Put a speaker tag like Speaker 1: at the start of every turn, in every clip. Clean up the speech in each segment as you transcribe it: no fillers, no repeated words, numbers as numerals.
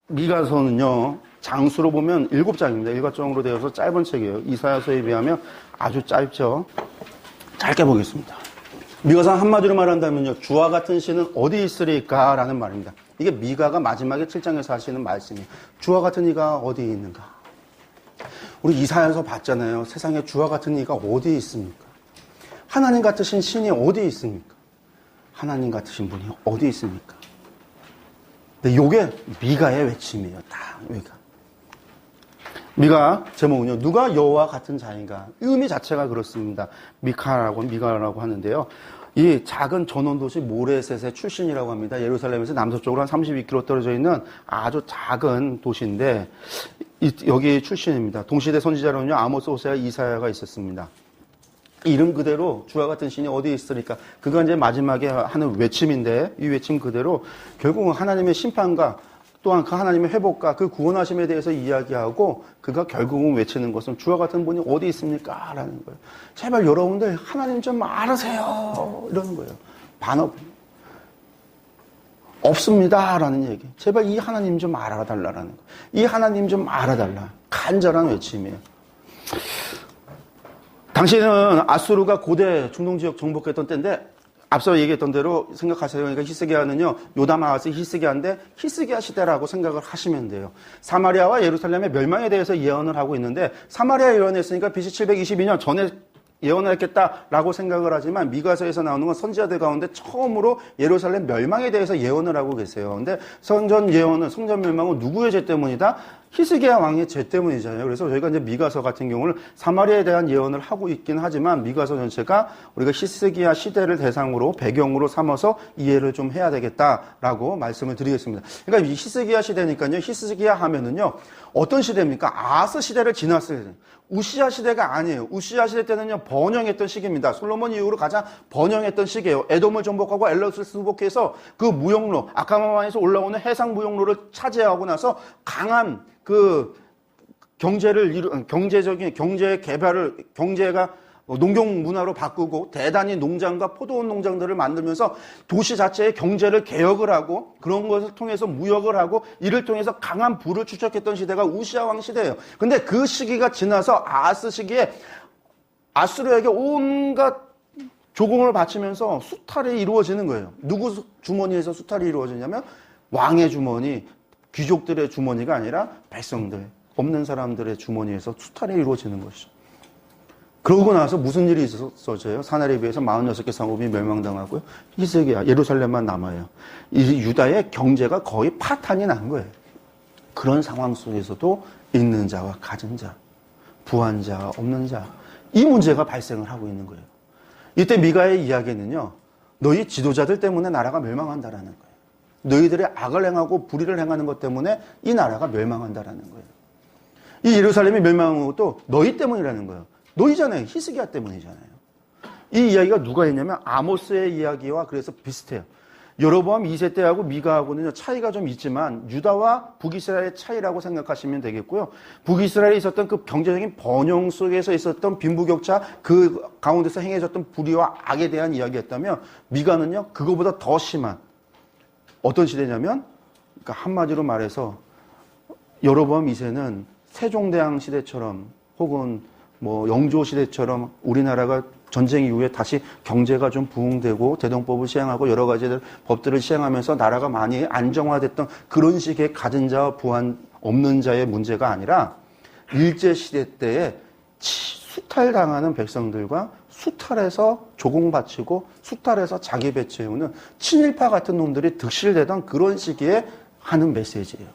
Speaker 1: 미가서는요, 장수로 보면 7장입니다. 7장으로 되어서 짧은 책이에요. 이사야서에 비하면 아주 짧죠. 짧게 보겠습니다. 미가서는 한마디로 말한다면요, 주와 같은 신은 어디 있으리까? 라는 말입니다. 이게 미가가 마지막에 7장에서 하시는 말씀이에요. 주와 같은 이가 어디 있는가? 우리 이사야서 봤잖아요. 세상에 주와 같은 이가 어디 있습니까? 하나님 같으신 신이 어디 있습니까? 하나님 같으신 분이 어디 있습니까? 근데 요게 미가의 외침이에요. 다 미가 제목은요, 누가 여호와 같은 자인가? 의미 자체가 그렇습니다. 미가라고 하는데요. 이 작은 전원도시 모레셋의 출신이라고 합니다. 예루살렘에서 남서쪽으로 한 32km 떨어져 있는 아주 작은 도시인데 여기 출신입니다. 동시대 선지자로는요, 아모스, 호세아, 이사야가 있었습니다. 이름 그대로 주와 같은 신이 어디 있으니까 그가 이제 마지막에 하는 외침인데, 이 외침 그대로 결국은 하나님의 심판과 또한 그 하나님의 회복과 그 구원하심에 대해서 이야기하고 그가 결국은 외치는 것은 주와 같은 분이 어디 있습니까? 라는 거예요. 제발 여러분들 하나님 좀 알으세요. 이러는 거예요. 반업. 없습니다. 라는 얘기. 제발 이 하나님 좀 알아달라라는 거예요. 이 하나님 좀 알아달라. 간절한 외침이에요. 당시에는 아수르가 고대 중동 지역 정복했던 때인데, 앞서 얘기했던 대로 생각하세요. 그러니까 히스기야는요, 요담 아하스 히스기야인데 히스기야 시대라고 생각을 하시면 돼요. 사마리아와 예루살렘의 멸망에 대해서 예언을 하고 있는데, 사마리아 예언했으니까 BC 722년 전에 예언을 했겠다라고 생각을 하지만 미가서에서 나오는 건 선지자들 가운데 처음으로 예루살렘 멸망에 대해서 예언을 하고 계세요. 근데 성전 멸망은 누구의 죄 때문이다? 히스기야 왕의 죄 때문이잖아요. 그래서 저희가 이제 미가서 같은 경우는 사마리아에 대한 예언을 하고 있긴 하지만 미가서 전체가 우리가 히스기야 시대를 대상으로 배경으로 삼아서 이해를 좀 해야 되겠다라고 말씀을 드리겠습니다. 그러니까 이 히스기야 시대니까요. 히스기야 하면은요, 어떤 시대입니까? 아하스 시대를 지났어요. 우시야 시대가 아니에요. 우시야 시대 때는요, 번영했던 시기입니다. 솔로몬 이후로 가장 번영했던 시기예요. 에돔을 정복하고 엘롯을 수복해서 그 무역로, 아카마만에서 올라오는 해상 무역로를 차지하고 나서 강한 그 경제적인 경제 개발을, 경제가 농경 문화로 바꾸고 대단히 농장과 포도원 농장들을 만들면서 도시 자체의 경제를 개혁을 하고 그런 것을 통해서 무역을 하고 이를 통해서 강한 부를 축적했던 시대가 우시야 왕 시대예요. 근데 그 시기가 지나서 아하스 시기에 아수르에게 온갖 조공을 바치면서 수탈이 이루어지는 거예요. 누구 주머니에서 수탈이 이루어지냐면 왕의 주머니, 귀족들의 주머니가 아니라 백성들, 없는 사람들의 주머니에서 수탈이 이루어지는 것이죠. 그러고 나서 무슨 일이 있었어요? 사나리비에서 46개 성읍이 멸망당하고요. 히스기야, 예루살렘만 남아요. 이 유다의 경제가 거의 파탄이 난 거예요. 그런 상황 속에서도 있는 자와 가진 자, 부한 자와 없는 자, 이 문제가 발생을 하고 있는 거예요. 이때 미가의 이야기는요, 너희 지도자들 때문에 나라가 멸망한다라는 거예요. 너희들의 악을 행하고 불의를 행하는 것 때문에 이 나라가 멸망한다라는 거예요. 이 예루살렘이 멸망한 것도 너희 때문이라는 거예요. 너희잖아요. 히스기야 때문이잖아요. 이 이야기가 누가 했냐면 아모스의 이야기와 그래서 비슷해요. 여로보암 2세 때하고 미가하고는 차이가 좀 있지만 유다와 북이스라엘의 차이라고 생각하시면 되겠고요. 북이스라엘에 있었던 그 경제적인 번영 속에서 있었던 빈부격차, 그 가운데서 행해졌던 불의와 악에 대한 이야기였다면 미가는요, 그거보다 더 심한 어떤 시대냐면, 그러니까 한마디로 말해서 여로보암 2세는 세종대왕 시대처럼 혹은 영조 시대처럼 우리나라가 전쟁 이후에 다시 경제가 좀 부흥되고 대동법을 시행하고 여러 가지 법들을 시행하면서 나라가 많이 안정화됐던 그런 식의 가진 자와 부한 없는 자의 문제가 아니라 일제시대 때에 수탈당하는 백성들과 수탈해서 조공바치고 수탈해서 자기 배 채우는 친일파 같은 놈들이 득실되던 그런 시기에 하는 메시지예요.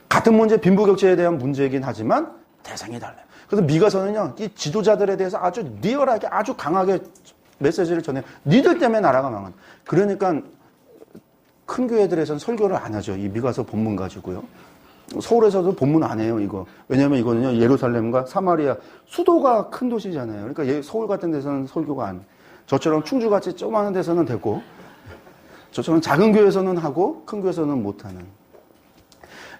Speaker 1: 같은 문제, 빈부격차에 대한 문제이긴 하지만 대상이 달라요. 그래서 미가서는요, 이 지도자들에 대해서 아주 리얼하게, 아주 강하게 메시지를 전해요. 니들 때문에 나라가 망한다. 그러니까 큰 교회들에서는 설교를 안 하죠. 이 미가서 본문 가지고요. 서울에서도 본문 안 해요, 이거. 왜냐면 이거는요, 예루살렘과 사마리아, 수도가 큰 도시잖아요. 그러니까 서울 같은 데서는 설교가 안 해요. 저처럼 충주같이 조그마한 데서는 되고, 저처럼 작은 교회에서는 하고, 큰 교회에서는 못 하는.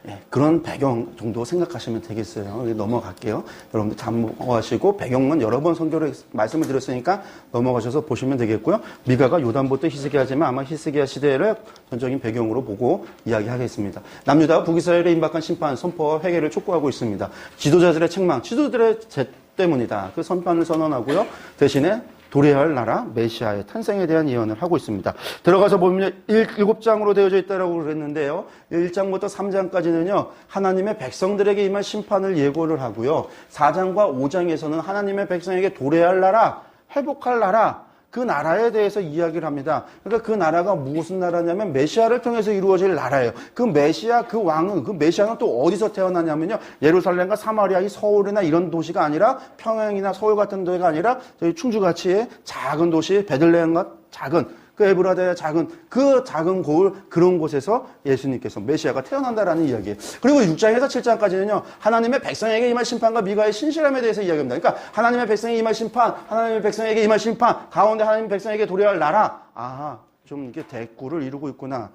Speaker 1: 예, 그런 배경 정도 생각하시면 되겠어요. 넘어갈게요. 여러분들 참고하시고 배경은 여러 번 선교를 말씀을 드렸으니까 넘어가셔서 보시면 되겠고요. 미가가 요단부터 히스기야지만 아마 히스기야 시대를 전적인 배경으로 보고 이야기하겠습니다. 남유다가 북이스라엘에 임박한 심판, 선포와 회개를 촉구하고 있습니다. 지도자들의 책망, 지도자들의 죄 때문이다. 그 선판을 선언하고요. 대신에 도래해야 할 나라 메시아의 탄생에 대한 예언을 하고 있습니다. 들어가서 보면 7장으로 되어져 있다고 그랬는데요. 1장부터 3장까지는요. 하나님의 백성들에게 임할 심판을 예고를 하고요. 4장과 5장에서는 하나님의 백성에게 도래해야 할 나라, 회복할 나라, 그 나라에 대해서 이야기를 합니다. 그러니까 그 나라가 무슨 나라냐면 메시아를 통해서 이루어질 나라예요. 그 메시아, 그 왕은, 그 메시아는 또 어디서 태어나냐면요. 예루살렘과 사마리아, 이 서울이나 이런 도시가 아니라 평양이나 서울 같은 데가 아니라 저희 충주같이의 작은 도시 베들레헴과 작은 그 에브라다의 작은 고을 그런 곳에서 예수님께서 메시아가 태어난다라는 이야기예요. 그리고 6장에서 7장까지는요. 하나님의 백성에게 임할 심판과 미가의 신실함에 대해서 이야기합니다. 그러니까 하나님의 백성에게 임할 심판, 하나님의 백성에게 임할 심판, 가운데 하나님의 백성에게 도래할 나라. 좀 이게 대꾸를 이루고 있구나.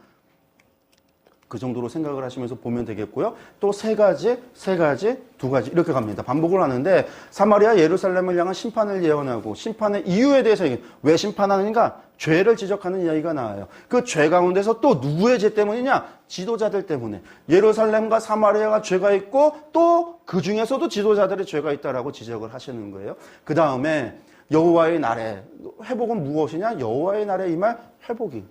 Speaker 1: 그 정도로 생각을 하시면서 보면 되겠고요. 또 두 가지 이렇게 갑니다. 반복을 하는데 사마리아 예루살렘을 향한 심판을 예언하고 심판의 이유에 대해서 왜 심판하는가? 죄를 지적하는 이야기가 나와요. 그 죄 가운데서 또 누구의 죄 때문이냐? 지도자들 때문에. 예루살렘과 사마리아가 죄가 있고 또 그 중에서도 지도자들의 죄가 있다라고 지적을 하시는 거예요. 그 다음에 여호와의 날에 회복은 무엇이냐? 여호와의 날에 임할 회복이.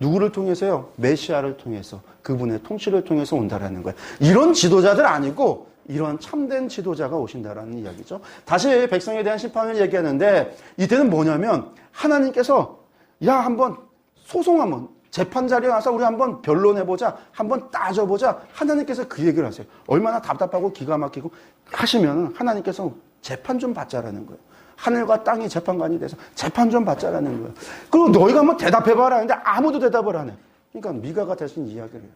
Speaker 1: 누구를 통해서요? 메시아를 통해서, 그분의 통치를 통해서 온다라는 거예요. 이런 지도자들 아니고 이런 참된 지도자가 오신다라는 이야기죠. 다시 백성에 대한 심판을 얘기하는데 이때는 뭐냐면 하나님께서 한번 소송하면 재판 자리에 와서 우리 한번 변론해보자, 한번 따져보자. 하나님께서 그 얘기를 하세요. 얼마나 답답하고 기가 막히고 하시면 하나님께서 재판 좀 받자라는 거예요. 하늘과 땅이 재판관이 돼서 재판 좀 받자라는 거예요. 그리고 너희가 한번 대답해봐라 하는데 아무도 대답을 안 해. 그러니까 미가가 대신 이야기를 해요.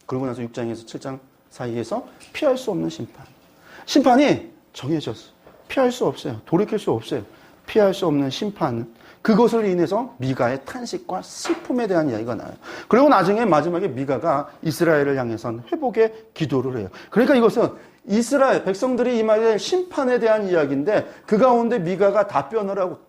Speaker 1: 그러고 나서 6장에서 7장 사이에서 피할 수 없는 심판. 심판이 정해졌어. 피할 수 없어요. 돌이킬 수 없어요. 피할 수 없는 심판. 그것을 인해서 미가의 탄식과 슬픔에 대한 이야기가 나와요. 그리고 나중에 마지막에 미가가 이스라엘을 향해선 회복의 기도를 해요. 그러니까 이것은 이스라엘 백성들이 임해야 될 심판에 대한 이야기인데 그 가운데 미가가 답변을 하고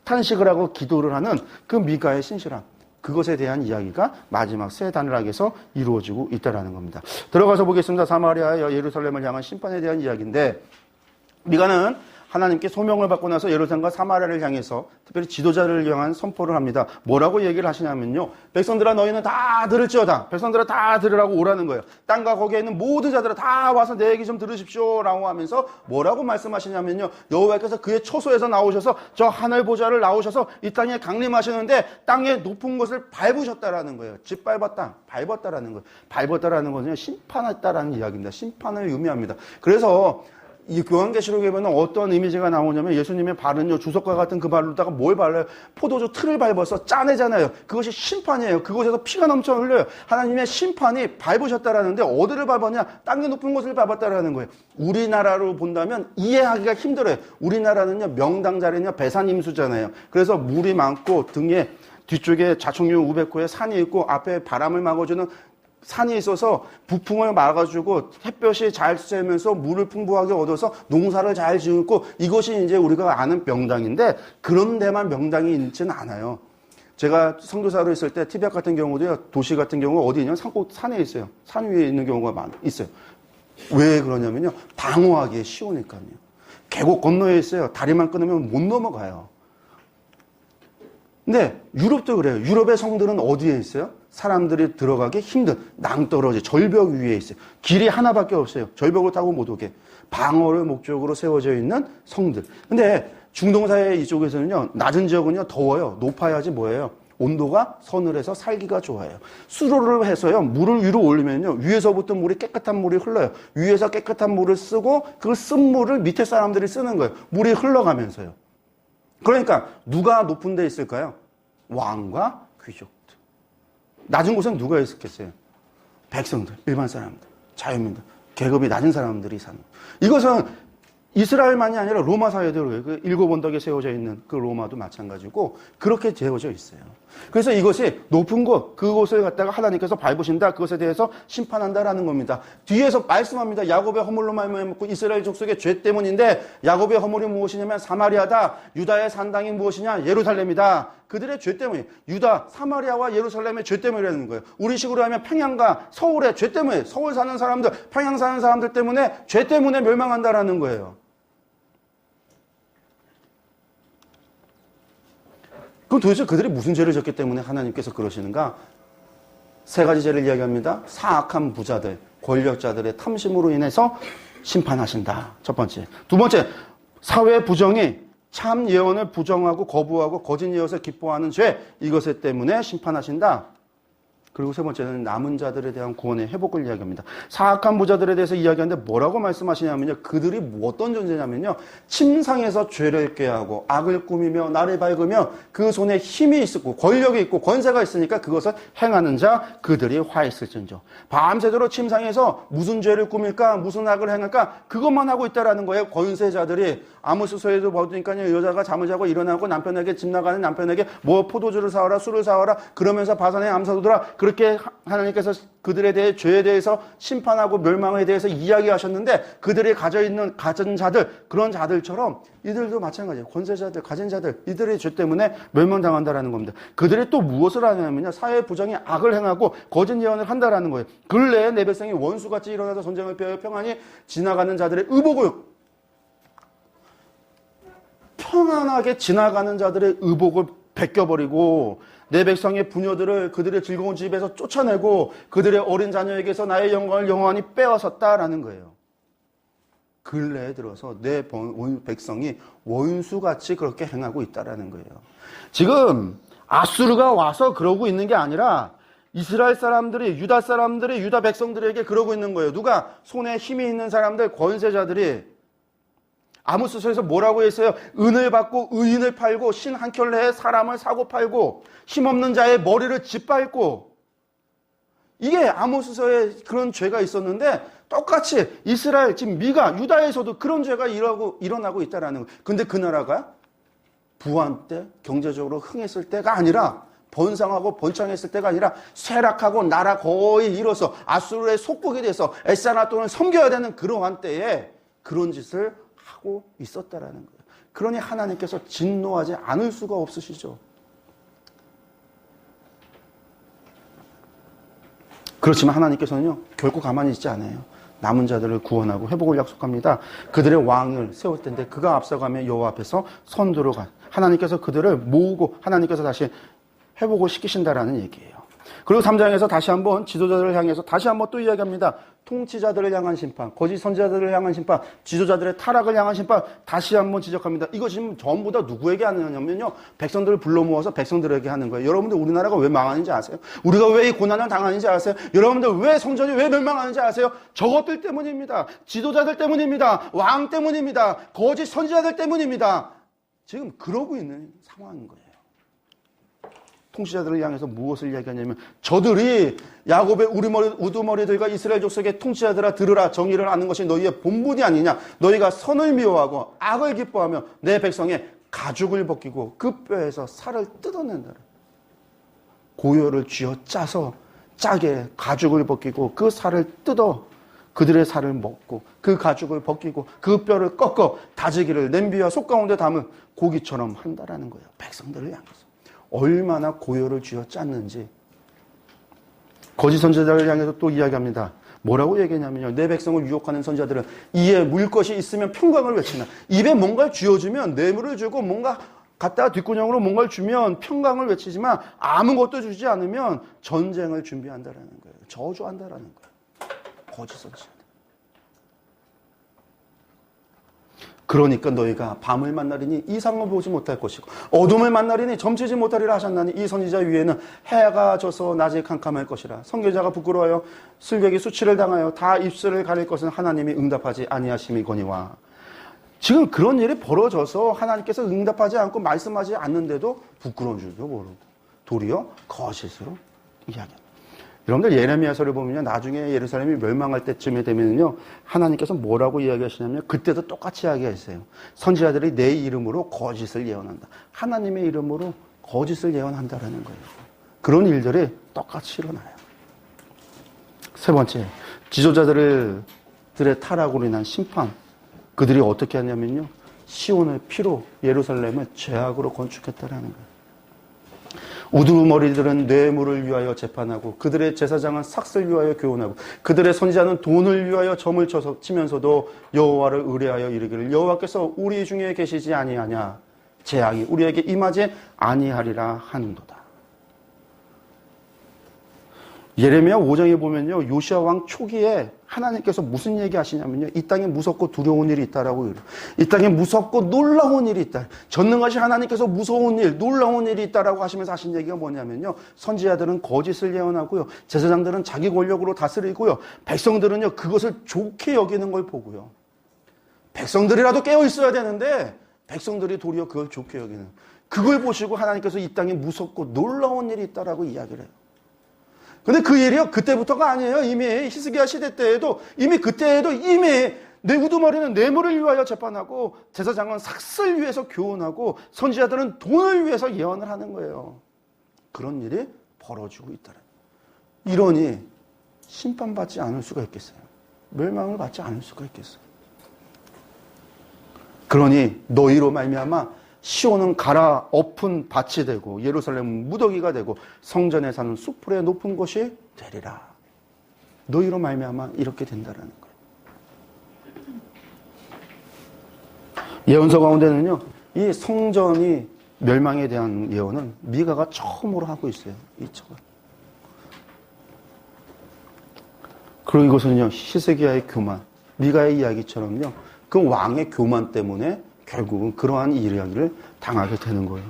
Speaker 1: 탄식을 하고 기도를 하는 그 미가의 신실함. 그것에 대한 이야기가 마지막 세 단락에서 이루어지고 있다는 겁니다. 들어가서 보겠습니다. 사마리아 예루살렘을 향한 심판에 대한 이야기인데 미가는 하나님께 소명을 받고 나서 예루살렘과 사마리아를 향해서 특별히 지도자를 향한 선포를 합니다. 뭐라고 얘기를 하시냐면요. 백성들아 너희는 다 들을지어다. 백성들아 다 들으라고 오라는 거예요. 땅과 거기에 있는 모든 자들아 다 와서 내 얘기 좀 들으십시오. 라고 하면서 뭐라고 말씀하시냐면요. 여호와께서 그의 초소에서 나오셔서 저 하늘 보좌를 나오셔서 이 땅에 강림하시는데 땅의 높은 곳을 밟으셨다라는 거예요. 짓밟았다. 밟았다라는 거예요. 밟았다라는 것은 심판했다라는 이야기입니다. 심판을 의미합니다. 그래서 이 요한계시록에 보면 어떤 이미지가 나오냐면 예수님의 발은요 주석과 같은 그 발로다가 뭘 발라요? 포도주 틀을 밟아서 짜내잖아요. 그것이 심판이에요. 그곳에서 피가 넘쳐 흘려요. 하나님의 심판이 밟으셨다라는데 어디를 밟았냐? 땅의 높은 곳을 밟았다라는 거예요. 우리나라로 본다면 이해하기가 힘들어요. 우리나라는요 명당 자리냐 배산임수잖아요. 그래서 물이 많고 등에 뒤쪽에 자충류 우백호에 산이 있고 앞에 바람을 막아주는 산이 있어서 부풍을 막아주고 햇볕이 잘 쐬면서 물을 풍부하게 얻어서 농사를 잘 지었고 이것이 이제 우리가 아는 명당인데 그런 데만 명당이 있지는 않아요. 제가 선교사로 있을 때 티벳 같은 경우도요. 도시 같은 경우가 어디 있냐면 산에 있어요. 산 위에 있는 경우가 있어요. 왜 그러냐면요. 방어하기에 쉬우니까요. 계곡 건너에 있어요. 다리만 끊으면 못 넘어가요. 근데 유럽도 그래요. 유럽의 성들은 어디에 있어요? 사람들이 들어가기 힘든 낭떠러지 절벽 위에 있어요. 길이 하나밖에 없어요. 절벽을 타고 못 오게. 방어를 목적으로 세워져 있는 성들. 근데 중동사회 이쪽에서는요. 낮은 지역은요. 더워요. 높아야지 뭐예요? 온도가 서늘해서 살기가 좋아요. 수로를 해서요. 물을 위로 올리면요. 위에서부터 물이 깨끗한 물이 흘러요. 위에서 깨끗한 물을 쓰고 그 쓴 물을 밑에 사람들이 쓰는 거예요. 물이 흘러가면서요. 그러니까 누가 높은 데 있을까요? 왕과 귀족들. 낮은 곳은 누가 있었겠어요? 백성들, 일반 사람들, 자유민들, 계급이 낮은 사람들이 사는. 이것은 이스라엘만이 아니라 로마 사회대로 그 일곱 언덕에 세워져 있는 그 로마도 마찬가지고 그렇게 되어져 있어요. 그래서 이것이 높은 곳, 그곳을 갖다가 하나님께서 밟으신다, 그것에 대해서 심판한다라는 겁니다. 뒤에서 말씀합니다. 야곱의 허물로 말미암고 이스라엘 족속의 죄 때문인데 야곱의 허물이 무엇이냐면 사마리아다. 유다의 산당이 무엇이냐? 예루살렘이다. 그들의 죄 때문에 유다, 사마리아와 예루살렘의 죄 때문이라는 거예요. 우리 식으로 하면 평양과 서울의 죄 때문에 서울 사는 사람들, 평양 사는 사람들 때문에 죄 때문에 멸망한다라는 거예요. 그럼 도대체 그들이 무슨 죄를 졌기 때문에 하나님께서 그러시는가? 세 가지 죄를 이야기합니다. 사악한 부자들, 권력자들의 탐심으로 인해서 심판하신다. 첫 번째. 두 번째, 사회 부정이 참 예언을 부정하고 거부하고 거짓 예언을 기뻐하는 죄, 이것에 때문에 심판하신다. 그리고 세 번째는 남은 자들에 대한 구원의 회복을 이야기합니다. 사악한 부자들에 대해서 이야기하는데 뭐라고 말씀하시냐면요. 그들이 어떤 존재냐면요. 침상에서 죄를 꾀하고 악을 꾸미며 나를 밝으며 그 손에 힘이 있고 권력이 있고 권세가 있으니까 그것을 행하는 자 그들이 화 있을진저. 밤새도록 침상에서 무슨 죄를 꾸밀까 무슨 악을 행할까 그것만 하고 있다라는 거예요. 권세자들이 아모스서에도 보니까요. 여자가 잠을 자고 일어나고 남편에게 집 나가는 남편에게 뭐 포도주를 사와라 술을 사와라 그러면서 바산에 암사도더라. 그렇게 하나님께서 그들에 대해 죄에 대해서 심판하고 멸망에 대해서 이야기하셨는데 그들이 가진 자들 그런 자들처럼 이들도 마찬가지예요. 권세자들 가진 자들 이들의 죄 때문에 멸망당한다라는 겁니다. 그들이 또 무엇을 하냐면요. 사회 부정이 악을 행하고 거짓 예언을 한다라는 거예요. 근래에 내 백성이 원수같이 일어나서 전쟁을 피하여 평안히 지나가는 자들의 의복을 평안하게 지나가는 자들의 의복을 벗겨버리고 내 백성의 부녀들을 그들의 즐거운 집에서 쫓아내고 그들의 어린 자녀에게서 나의 영광을 영원히 빼앗았다라는 거예요. 근래에 들어서 내 백성이 원수같이 그렇게 행하고 있다라는 거예요. 지금 아수르가 와서 그러고 있는 게 아니라 이스라엘 사람들이 유다 백성들에게 그러고 있는 거예요. 누가? 손에 힘이 있는 사람들, 권세자들이 아모스서에서 뭐라고 했어요? 은을 받고 의인을 팔고 신 한 켤레에 사람을 사고 팔고 힘없는 자의 머리를 짓밟고 이게 아모스서에 그런 죄가 있었는데 똑같이 이스라엘 지금 미가 유다에서도 그런 죄가 일어나고 있다라는 거예요. 근데 그 나라가 부한 때 경제적으로 흥했을 때가 아니라 번성하고 번창했을 때가 아니라 쇠락하고 나라 거의 잃어서 아수르의 속국이 돼서 에사나돈을 섬겨야 되는 그러한 때에 그런 짓을 하고 있었다라는 거예요. 그러니 하나님께서 진노하지 않을 수가 없으시죠. 그렇지만 하나님께서는요 결코 가만히 있지 않아요. 남은 자들을 구원하고 회복을 약속합니다. 그들의 왕을 세울 텐데 그가 앞서가며 여호와 앞에서 선두로 가. 하나님께서 그들을 모으고 하나님께서 다시 회복을 시키신다라는 얘기예요. 그리고 3장에서 다시 한번 지도자들을 향해서 다시 한번 또 이야기합니다. 통치자들을 향한 심판, 거짓 선지자들을 향한 심판, 지도자들의 타락을 향한 심판 다시 한번 지적합니다. 이거 지금 전부 다 누구에게 하느냐면요. 백성들을 불러 모아서 백성들에게 하는 거예요. 여러분들 우리나라가 왜 망하는지 아세요? 우리가 왜 이 고난을 당하는지 아세요? 여러분들 왜 성전이 왜 멸망하는지 아세요? 저것들 때문입니다. 지도자들 때문입니다. 왕 때문입니다. 거짓 선지자들 때문입니다. 지금 그러고 있는 상황인 거예요. 통치자들을 향해서 무엇을 이야기하냐면 저들이 야곱의 우두머리들과 이스라엘 족속의 통치자들아 들으라 정의를 아는 것이 너희의 본분이 아니냐. 너희가 선을 미워하고 악을 기뻐하며 내 백성의 가죽을 벗기고 그 뼈에서 살을 뜯어낸다. 고열을 쥐어 짜서 짜게 가죽을 벗기고 그 살을 뜯어 그들의 살을 먹고 그 가죽을 벗기고 그 뼈를 꺾어 다지기를 냄비와 속 가운데 담은 고기처럼 한다라는 거예요. 백성들을 향해서. 얼마나 고열을 쥐어 짰는지. 거짓 선지자를 향해서 또 이야기합니다. 뭐라고 얘기하냐면요. 내 백성을 유혹하는 선지자들은 이에 물 것이 있으면 평강을 외치나. 입에 뭔가를 쥐어주면 뇌물을 주고 뭔가 갖다가 뒷구녕으로 뭔가를 주면 평강을 외치지만 아무것도 주지 않으면 전쟁을 준비한다라는 거예요. 저주한다라는 거예요. 거짓 선지자들. 그러니까 너희가 밤을 만나리니 이상을 보지 못할 것이고 어둠을 만나리니 점치지 못하리라 하셨나니 이 선지자 위에는 해가 져서 낮이 캄캄할 것이라. 선교자가 부끄러워요. 술객이 수치를 당하여 다 입술을 가릴 것은 하나님이 응답하지 아니하심이거니와. 지금 그런 일이 벌어져서 하나님께서 응답하지 않고 말씀하지 않는데도 부끄러운 줄도 모르고 도리어 거짓으로 이야기합니다. 여러분들 예레미야서를 보면요, 나중에 예루살렘이 멸망할 때쯤에 되면요, 하나님께서 뭐라고 이야기하시냐면 그때도 똑같이 이야기했어요. 선지자들이 내 이름으로 거짓을 예언한다. 하나님의 이름으로 거짓을 예언한다라는 거예요. 그런 일들이 똑같이 일어나요. 세 번째, 지도자들의 타락으로 인한 심판. 그들이 어떻게 하냐면요, 시온의 피로 예루살렘을 죄악으로 건축했다라는 거예요. 우두머리들은 뇌물을 위하여 재판하고 그들의 제사장은 삭슬 위하여 교훈하고 그들의 선지자는 돈을 위하여 점을 치면서도 여호와를 의뢰하여 이르기를 여호와께서 우리 중에 계시지 아니하냐 재앙이 우리에게 임하지 아니하리라 하는도다. 예레미야 5장에 보면요, 요시야 왕 초기에 하나님께서 무슨 얘기 하시냐면요, 이 땅에 무섭고 두려운 일이 있다라고 그래요. 이 땅에 무섭고 놀라운 일이 있다. 전능하신 하나님께서 무서운 일, 놀라운 일이 있다라고 하시면서 하신 얘기가 뭐냐면요, 선지자들은 거짓을 예언하고요, 제사장들은 자기 권력으로 다스리고요, 백성들은요 그것을 좋게 여기는 걸 보고요. 백성들이라도 깨어 있어야 되는데 백성들이 도리어 그걸 좋게 여기는, 그걸 보시고 하나님께서 이 땅에 무섭고 놀라운 일이 있다라고 이야기를 해요. 근데 그 일이요, 그때부터가 아니에요. 이미 히스기야 시대 때에도, 이미 그때에도 이미 내 우두머리는 뇌물을 위하여 재판하고, 제사장은 삭슬 위해서 교훈하고, 선지자들은 돈을 위해서 예언을 하는 거예요. 그런 일이 벌어지고 있다는. 이러니 심판받지 않을 수가 있겠어요. 멸망을 받지 않을 수가 있겠어요. 그러니 너희로 말미암아 시온은 갈아엎은 밭이 되고 예루살렘은 무더기가 되고 성전에 사는 수풀의 높은 곳이 되리라. 너희로 말미암아 이렇게 된다라는 거예요. 예언서 가운데는요, 이 성전이 멸망에 대한 예언은 미가가 처음으로 하고 있어요. 이 책을. 그리고 이것은요, 히스기야의 교만, 미가의 이야기처럼요, 그 왕의 교만 때문에 결국은 그러한 이야기를 당하게 되는 거예요.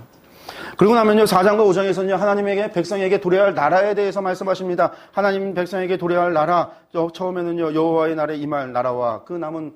Speaker 1: 그리고 나면요, 4장과 5장에서는요, 하나님에게 백성에게 도래할 할 나라에 대해서 말씀하십니다. 하나님 백성에게 도래할 할 나라, 처음에는요, 여호와의 날에 임할 나라와 그 남은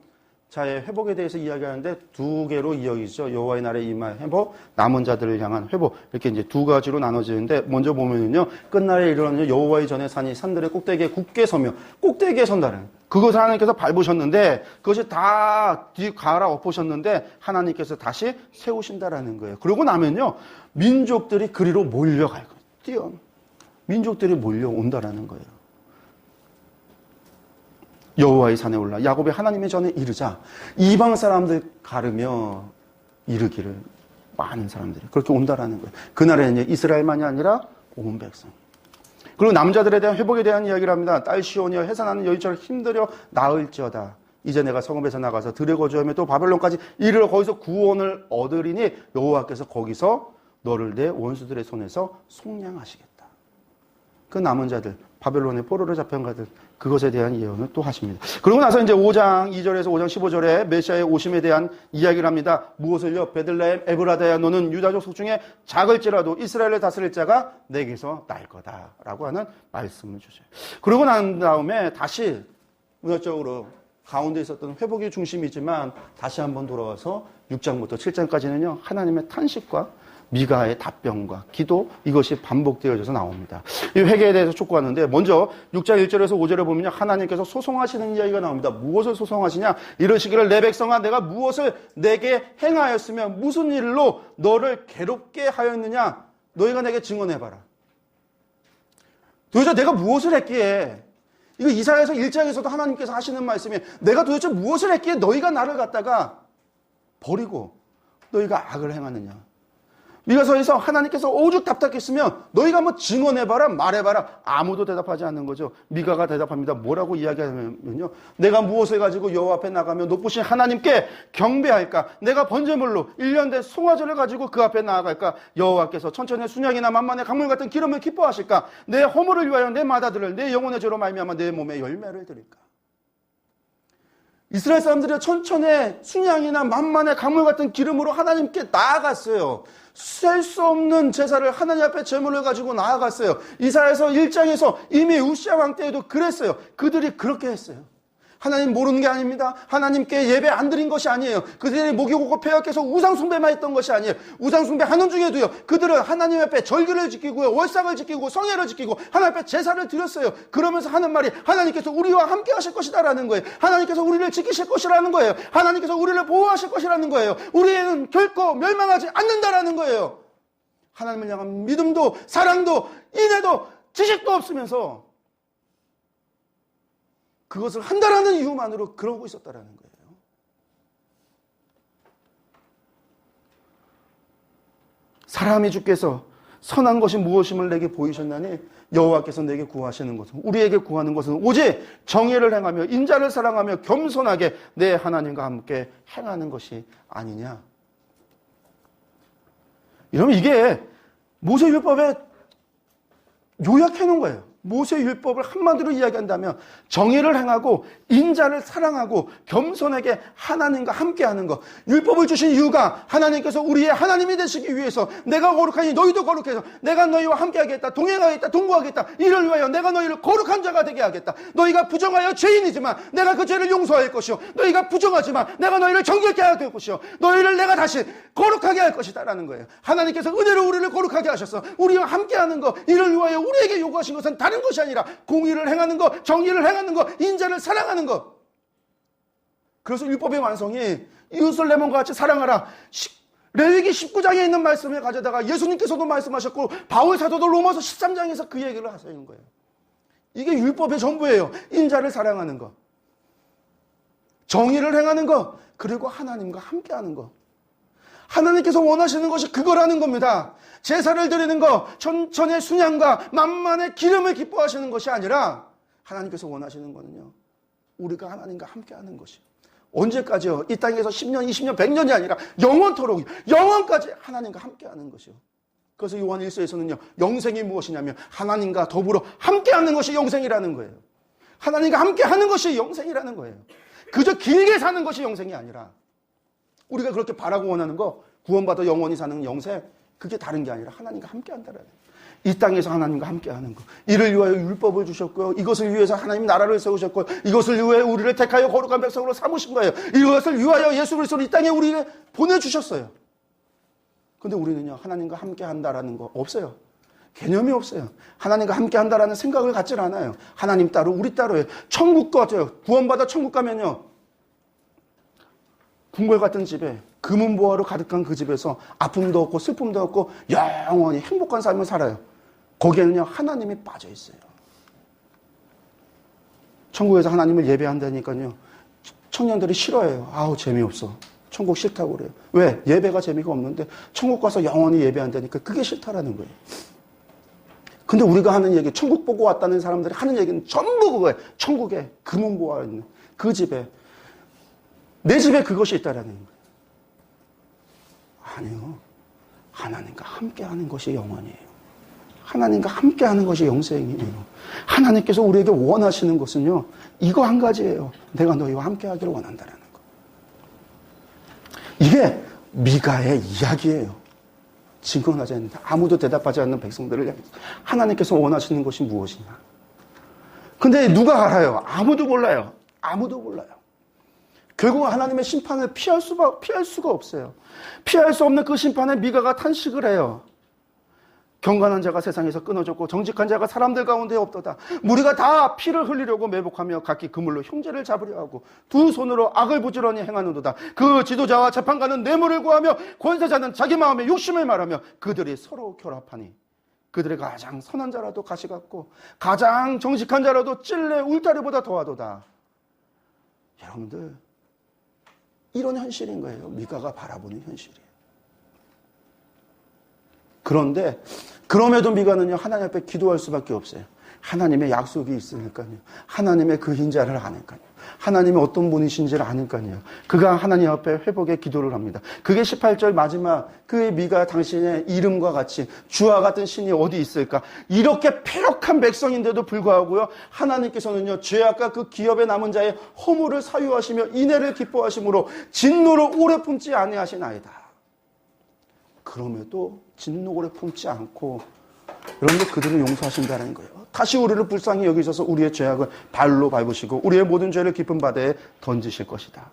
Speaker 1: 자의 회복에 대해서 이야기하는데 두 개로 이야기죠. 여호와의 날에 임할 회복, 남은 자들을 향한 회복, 이렇게 이제 두 가지로 나눠지는데, 먼저 보면은요, 끝날에 이르는 여호와의 전에 산이 산들의 꼭대기에 굳게 서며 꼭대기에 선다는, 그것을 하나님께서 밟으셨는데 그것이 다 갈아엎으셨는데 하나님께서 다시 세우신다라는 거예요. 그러고 나면요, 민족들이 그리로 몰려갈 거예요. 민족들이 몰려온다라는 거예요. 여호와의 산에 올라 야곱의 하나님의 전에 이르자 이방 사람들 가르며 이르기를, 많은 사람들이 그렇게 온다라는 거예요. 그날에는 이스라엘만이 아니라 온 백성. 그리고 남자들에 대한 회복에 대한 이야기를 합니다. 딸 시온이여 해산하는 여인처럼 힘들여 나을지어다. 이제 내가 성읍에서 나가서 들에 거주하며 또 바벨론까지 이르러 거기서 구원을 얻으리니 여호와께서 거기서 너를 내 원수들의 손에서 속량하시겠다. 그 남은 자들, 바벨론의 포로로 잡혀간 자들, 그것에 대한 예언을 또 하십니다. 그러고 나서 이제 5장 2절에서 5장 15절에 메시아의 오심에 대한 이야기를 합니다. 무엇을요? 베들레헴 에브라다야 너는 유다 족속 중에 작을지라도 이스라엘을 다스릴 자가 내게서 날 거다라고 하는 말씀을 주세요. 그러고 난 다음에 다시 문화적으로 가운데 있었던 회복의 중심이지만 다시 한번 돌아와서 6장부터 7장까지는요, 하나님의 탄식과 미가의 답변과 기도, 이것이 반복되어져서 나옵니다. 이 회개에 대해서 촉구하는데, 먼저 6장 1절에서 5절에 보면 하나님께서 소송하시는 이야기가 나옵니다. 무엇을 소송하시냐? 이러시기를 내 백성아 내가 무엇을 내게 행하였으며 무슨 일로 너를 괴롭게 하였느냐? 너희가 내게 증언해봐라. 도대체 내가 무엇을 했기에, 이거 이사야서 1장에서도 하나님께서 하시는 말씀이, 내가 도대체 무엇을 했기에 너희가 나를 갖다가 버리고 너희가 악을 행하느냐? 미가서에서 하나님께서 오죽 답답했으면 너희가 한번 증언해봐라, 말해봐라. 아무도 대답하지 않는 거죠. 미가가 대답합니다. 뭐라고 이야기하냐면요, 내가 무엇을 가지고 여호와 앞에 나가며 높으신 하나님께 경배할까? 내가 번제물로 1년 된 송아지를 가지고 그 앞에 나아갈까? 여호와께서 천천의 순양이나 만만의 강물 같은 기름을 기뻐하실까? 내 허물을 위하여 내 맏아들을 내 영혼의 죄로 말미암아 내 몸에 열매를 드릴까? 이스라엘 사람들이 천천의 순양이나 만만의 강물 같은 기름으로 하나님께 나아갔어요. 셀 수 없는 제사를 하나님 앞에 제물을 가지고 나아갔어요. 이사야서 1장에서 이미 우시야 왕 때에도 그랬어요. 그들이 그렇게 했어요. 하나님 모르는 게 아닙니다. 하나님께 예배 안 드린 것이 아니에요. 그들이 목이 고고 폐역해서 우상숭배만 했던 것이 아니에요. 우상숭배 하는 중에도요, 그들은 하나님 앞에 절기를 지키고요, 월삭을 지키고 성회를 지키고 하나님 앞에 제사를 드렸어요. 그러면서 하는 말이 하나님께서 우리와 함께 하실 것이다라는 거예요. 하나님께서 우리를 지키실 것이라는 거예요. 하나님께서 우리를 보호하실 것이라는 거예요. 우리는 결코 멸망하지 않는다라는 거예요. 하나님을 향한 믿음도 사랑도 인애도 지식도 없으면서 그것을 한다라는 이유만으로 그러고 있었다라는 거예요. 사람이 주께서 선한 것이 무엇임을 내게 보이셨나니 여호와께서 내게 구하시는 것은, 우리에게 구하는 것은 오직 정의를 행하며 인자를 사랑하며 겸손하게 내 하나님과 함께 행하는 것이 아니냐. 이러면 이게 모세율법에 요약해 놓은 거예요. 모세율법을 한마디로 이야기한다면 정의를 행하고 인자를 사랑하고 겸손하게 하나님과 함께하는 것. 율법을 주신 이유가 하나님께서 우리의 하나님이 되시기 위해서, 내가 거룩하니 너희도 거룩해서 내가 너희와 함께하겠다, 동행하겠다, 동거하겠다. 이를 위하여 내가 너희를 거룩한 자가 되게 하겠다. 너희가 부정하여 죄인이지만 내가 그 죄를 용서할 것이요, 너희가 부정하지만 내가 너희를 정결케 할 것이요, 너희를 내가 다시 거룩하게 할 것이다 라는 거예요. 하나님께서 은혜로 우리를 거룩하게 하셔서 우리와 함께하는 것, 이를 위하여 우리에게 요구하신 것은 다른 것이 아니라 공의를 행하는 것, 정의를 행하는 것, 인자를 사랑하는 것. 그래서 율법의 완성이 이웃을 내 몸과 같이 사랑하라, 레위기 19장에 있는 말씀을 가져다가 예수님께서도 말씀하셨고 바울 사도도 로마서 13장에서 그 얘기를 하시는 거예요. 이게 율법의 전부예요. 인자를 사랑하는 것, 정의를 행하는 것, 그리고 하나님과 함께하는 것. 하나님께서 원하시는 것이 그거라는 겁니다. 제사를 드리는 것, 천천의 순양과 만만의 기름을 기뻐하시는 것이 아니라 하나님께서 원하시는 것은요, 우리가 하나님과 함께하는 것이요. 언제까지요? 이 땅에서 10년, 20년, 100년이 아니라 영원토록, 영원까지 하나님과 함께하는 것이요. 그래서 요한 1서에서는요, 영생이 무엇이냐면 하나님과 더불어 함께하는 것이 영생이라는 거예요. 하나님과 함께하는 것이 영생이라는 거예요. 그저 길게 사는 것이 영생이 아니라, 우리가 그렇게 바라고 원하는 거, 구원받아 영원히 사는 영생, 그게 다른 게 아니라 하나님과 함께한다라는 거예요. 이 땅에서 하나님과 함께하는 것, 이를 위하여 율법을 주셨고요, 이것을 위해서 하나님 나라를 세우셨고요, 이것을 위하여 우리를 택하여 거룩한 백성으로 삼으신 거예요. 이것을 위하여 예수 그리스도를 이 땅에 우리에게 보내주셨어요. 근데 우리는요, 하나님과 함께한다라는 거 없어요. 개념이 없어요. 하나님과 함께한다라는 생각을 갖질 않아요. 하나님 따로 우리 따로예요. 천국 같아요. 구원받아 천국 가면요, 궁궐 같은 집에 금은보화로 가득한 그 집에서 아픔도 없고 슬픔도 없고 영원히 행복한 삶을 살아요. 거기에는요, 하나님이 빠져 있어요. 천국에서 하나님을 예배한다니까요, 청년들이 싫어해요. 아우, 재미없어. 천국 싫다고 그래요. 왜? 예배가 재미가 없는데 천국 가서 영원히 예배한다니까 그게 싫다라는 거예요. 근데 우리가 하는 얘기, 천국 보고 왔다는 사람들이 하는 얘기는 전부 그거예요. 천국에 금은보화 있는 그 집에, 내 집에 그것이 있다라는 거예요. 아니요. 하나님과 함께하는 것이 영원이에요. 하나님과 함께하는 것이 영생이에요. 하나님께서 우리에게 원하시는 것은요, 이거 한 가지예요. 내가 너희와 함께하기를 원한다라는 거. 이게 미가의 이야기예요. 증언하지 않는다. 아무도 대답하지 않는 백성들을 향해서 하나님께서 원하시는 것이 무엇이냐. 근데 누가 알아요? 아무도 몰라요. 아무도 몰라요. 결국은 하나님의 심판을 피할 수가 없어요. 피할 수 없는 그 심판에 미가가 탄식을 해요. 경건한 자가 세상에서 끊어졌고 정직한 자가 사람들 가운데 없도다. 무리가 다 피를 흘리려고 매복하며 각기 그물로 형제를 잡으려 하고 두 손으로 악을 부지런히 행하는도다. 그 지도자와 재판관은 뇌물을 구하며 권세자는 자기 마음의 욕심을 말하며 그들이 서로 결합하니 그들의 가장 선한 자라도 가시 같고 가장 정직한 자라도 찔레 울타리보다 더하도다. 여러분들, 이런 현실인 거예요. 미가가 바라보는 현실이에요. 그런데 그럼에도 미가는요, 하나님 앞에 기도할 수밖에 없어요. 하나님의 약속이 있으니까요. 하나님의 그 인자를 아니까요. 하나님이 어떤 분이신지를 아니까요. 그가 하나님 앞에 회복의 기도를 합니다. 그게 18절 마지막, 그의 미가 당신의 이름과 같이 주와 같은 신이 어디 있을까? 이렇게 패역한 백성인데도 불구하고요, 하나님께서는요, 죄악과 그 기업에 남은 자의 허물을 사유하시며 인애를 기뻐하심으로 진노를 오래 품지 아니하시나이다. 그럼에도 진노를 품지 않고 여러분들 그들을 용서하신다는 거예요. 다시 우리를 불쌍히 여기셔서 우리의 죄악을 발로 밟으시고 우리의 모든 죄를 깊은 바다에 던지실 것이다.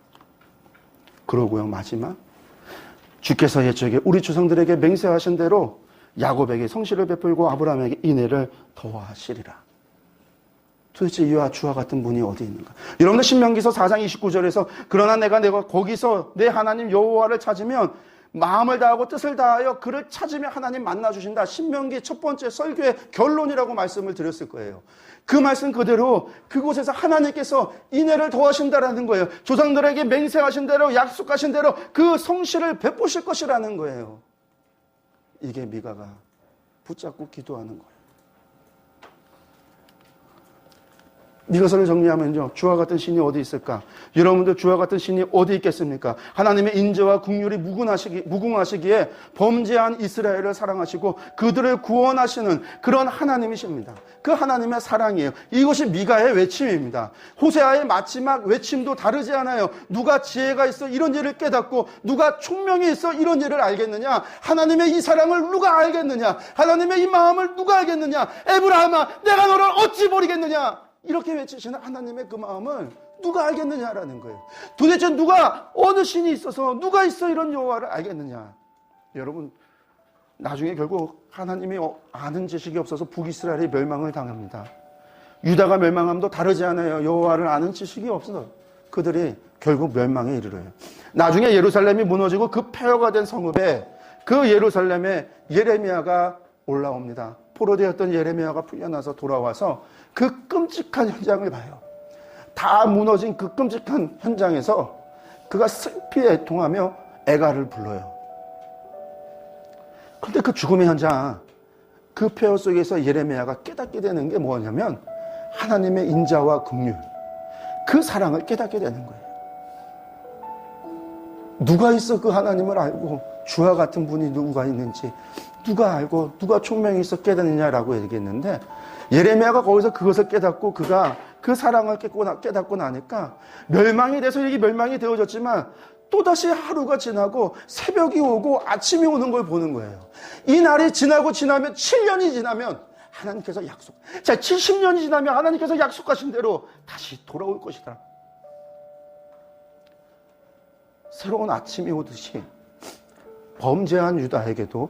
Speaker 1: 그러고요, 마지막 주께서 옛적에 우리 조상들에게 맹세하신 대로 야곱에게 성실을 베풀고 아브라함에게 인애를 더하시리라. 도대체 이와 주와 같은 분이 어디 있는가? 여러분들 신명기서 4장 29절에서 그러나 내가 거기서 내 하나님 여호와를 찾으면 마음을 다하고 뜻을 다하여 그를 찾으면 하나님 만나주신다. 신명기 첫 번째 설교의 결론이라고 말씀을 드렸을 거예요. 그 말씀 그대로 그곳에서 하나님께서 인애를 더하신다라는 거예요. 조상들에게 맹세하신 대로 약속하신 대로 그 성실을 베푸실 것이라는 거예요. 이게 미가가 붙잡고 기도하는 거예요. 이것을 정리하면요, 주와 같은 신이 어디 있을까? 여러분들 주와 같은 신이 어디 있겠습니까? 하나님의 인자와 긍휼이 무궁하시기에 범죄한 이스라엘을 사랑하시고 그들을 구원하시는 그런 하나님이십니다. 그 하나님의 사랑이에요. 이것이 미가의 외침입니다. 호세아의 마지막 외침도 다르지 않아요. 누가 지혜가 있어 이런 일을 깨닫고 누가 총명이 있어 이런 일을 알겠느냐? 하나님의 이 사랑을 누가 알겠느냐? 하나님의 이 마음을 누가 알겠느냐? 에브라임아, 내가 너를 어찌 버리겠느냐? 이렇게 외치시는 하나님의 그 마음을 누가 알겠느냐라는 거예요. 도대체 누가 어느 신이 있어서 누가 있어 이런 여호와를 알겠느냐? 여러분, 나중에 결국 하나님이 아는 지식이 없어서 북이스라엘이 멸망을 당합니다. 유다가 멸망함도 다르지 않아요. 여호와를 아는 지식이 없어 그들이 결국 멸망에 이르러요. 나중에 예루살렘이 무너지고 그 폐허가 된 성읍에 그 예루살렘에 예레미야가 올라옵니다. 포로되었던 예레미야가 풀려나서 돌아와서 그 끔찍한 현장을 봐요. 다 무너진 그 끔찍한 현장에서 그가 슬피 애통하며 애가를 불러요. 그런데 그 죽음의 현장, 그 폐허 속에서 예레미야가 깨닫게 되는 게 뭐냐면 하나님의 인자와 긍휼, 그 사랑을 깨닫게 되는 거예요. 누가 있어 그 하나님을 알고 주와 같은 분이 누가 있는지 누가 알고 누가 총명이 있어 깨닫느냐라고 얘기했는데, 예레미야가 거기서 그것을 깨닫고 그가 그 사랑을 깨닫고 나니까 멸망이 돼서 이게 멸망이 되어졌지만 또다시 하루가 지나고 새벽이 오고 아침이 오는 걸 보는 거예요. 이 날이 지나면 7년이 지나면 하나님께서 70년이 지나면 하나님께서 약속하신 대로 다시 돌아올 것이다. 새로운 아침이 오듯이 범죄한 유다에게도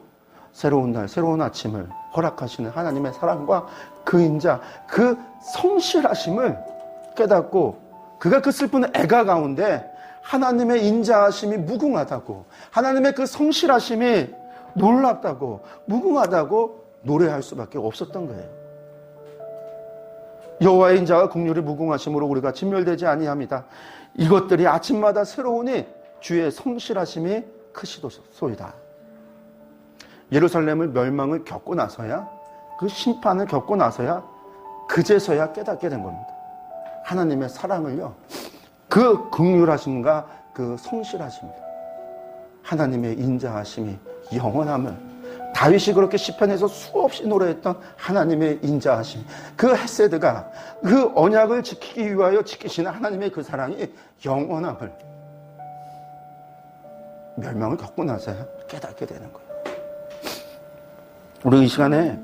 Speaker 1: 새로운 날, 새로운 아침을 허락하시는 하나님의 사랑과 그 인자, 그 성실하심을 깨닫고 그가 그 슬픈 애가 가운데 하나님의 인자하심이 무궁하다고, 하나님의 그 성실하심이 놀랍다고, 무궁하다고 노래할 수밖에 없었던 거예요. 여호와의 인자와 긍휼이 무궁하심으로 우리가 진멸되지 아니합니다. 이것들이 아침마다 새로우니 주의 성실하심이 크시도소이다. 예루살렘을 멸망을 겪고 나서야, 그 심판을 겪고 나서야 그제서야 깨닫게 된 겁니다. 하나님의 사랑을요, 그 긍휼하심과 그 성실하심입니다. 하나님의 인자하심이 영원함을, 다윗이 그렇게 시편에서 수없이 노래했던 하나님의 인자하심, 그 헤세드가, 그 언약을 지키기 위하여 지키시는 하나님의 그 사랑이 영원함을 멸망을 겪고 나서야 깨닫게 되는 거예요. 우리 이 시간에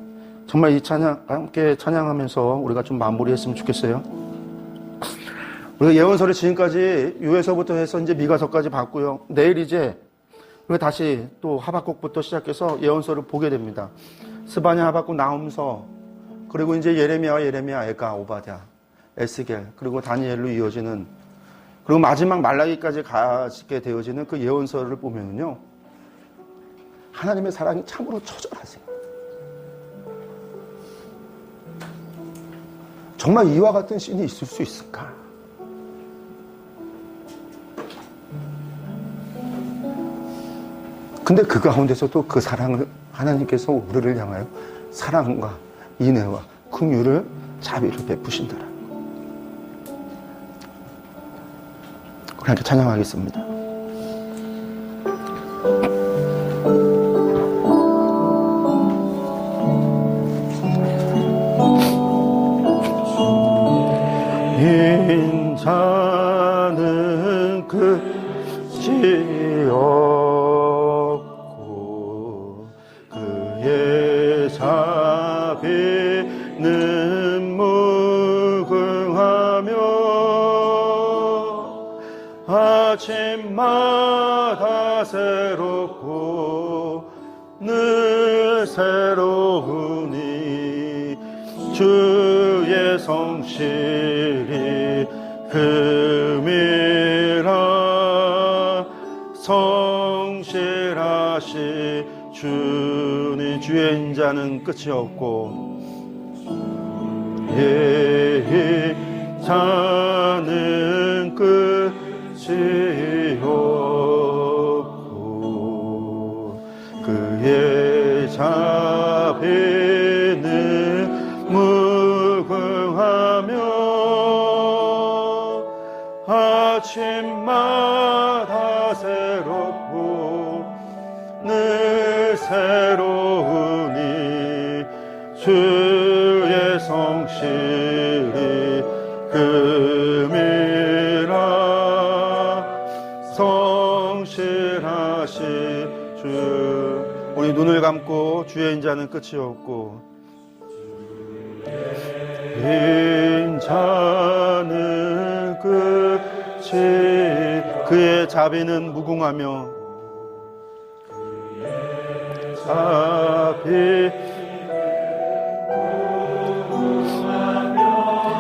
Speaker 1: 정말 이 찬양, 함께 찬양하면서 우리가 좀 마무리했으면 좋겠어요. 우리가 예언서를 지금까지 유에서부터 해서 이제 미가서까지 봤고요. 내일 이제 우리가 다시 또 하박국부터 시작해서 예언서를 보게 됩니다. 스바냐, 하박국, 나훔서, 그리고 이제 예레미야, 에가, 오바댜, 에스겔, 그리고 다니엘로 이어지는, 그리고 마지막 말라기까지 가게 되어지는 그 예언서를 보면요, 하나님의 사랑이 참으로 처절하세요. 정말 이와 같은 신이 있을 수 있을까? 근데 그 가운데서도 그 사랑을, 하나님께서 우리를 향하여 사랑과 인애와 긍휼을, 자비를 베푸신다라는 거. 우리 함께 찬양하겠습니다. 인자는 끝이 없고 그의 사 아침마다 새롭고 늘 새로우니 주의 성실이 금이라 성실하시 주니 주의 인자는 끝이 없고 자는 끝이 없고 그의 자비는 무궁하며 아침마다 새롭고 늘 새로우니 주의 성실이 금이라 성실하시 주. 우리 눈을 감고 주의 인자는 끝이 없고 인자는 끝이 그의 자비는 무궁하며 자비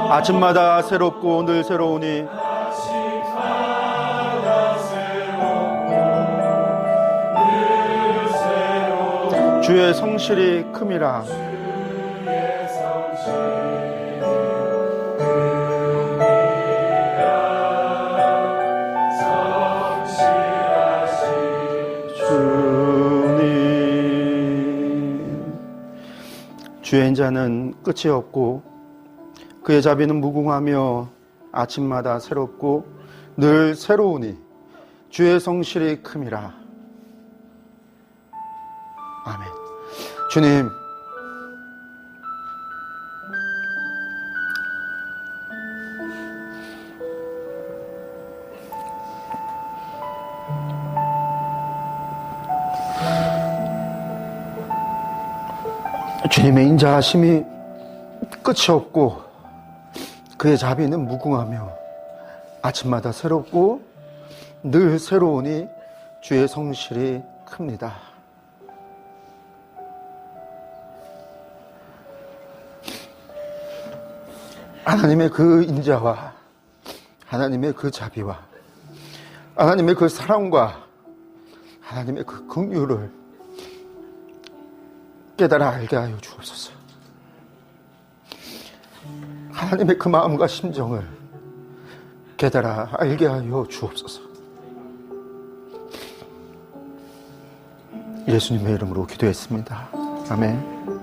Speaker 1: 아침마다 새롭고 늘 새로우니 주의 성실이 큼이라 주의 인자는 끝이 없고 그의 자비는 무궁하며 아침마다 새롭고 늘 새로우니 주의 성실이 큼이라. 아멘. 주님, 주님의 인자하심이 끝이 없고 그의 자비는 무궁하며 아침마다 새롭고 늘 새로우니 주의 성실이 큽니다. 하나님의 그 인자와 하나님의 그 자비와 하나님의 그 사랑과 하나님의 그 긍휼을 깨달아 알게 하여 주옵소서. 하나님의 그 마음과 심정을 깨달아 알게 하여 주옵소서. 예수님의 이름으로 기도했습니다. 아멘.